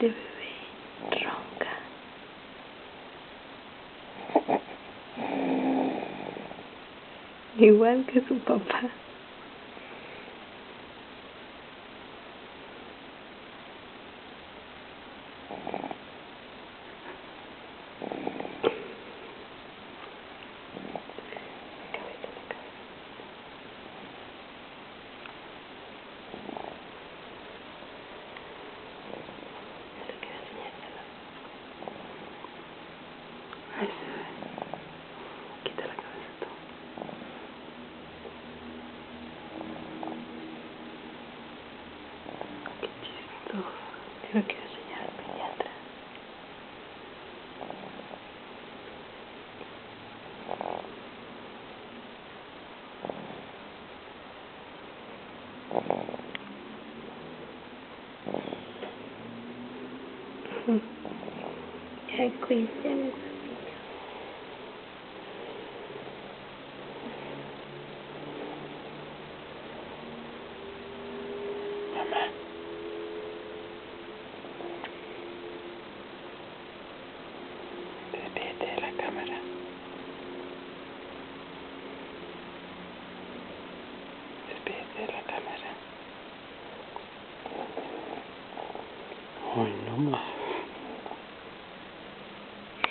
Este bebé ronca. Igual que su papá. Ahí se ve. Quita la cabeza tú. Qué chistoso. Te lo quiero enseñar al pediatra. Ay, cuídate. Mamá. Despídete de la cámara. Despídete de la cámara. Ay, no más.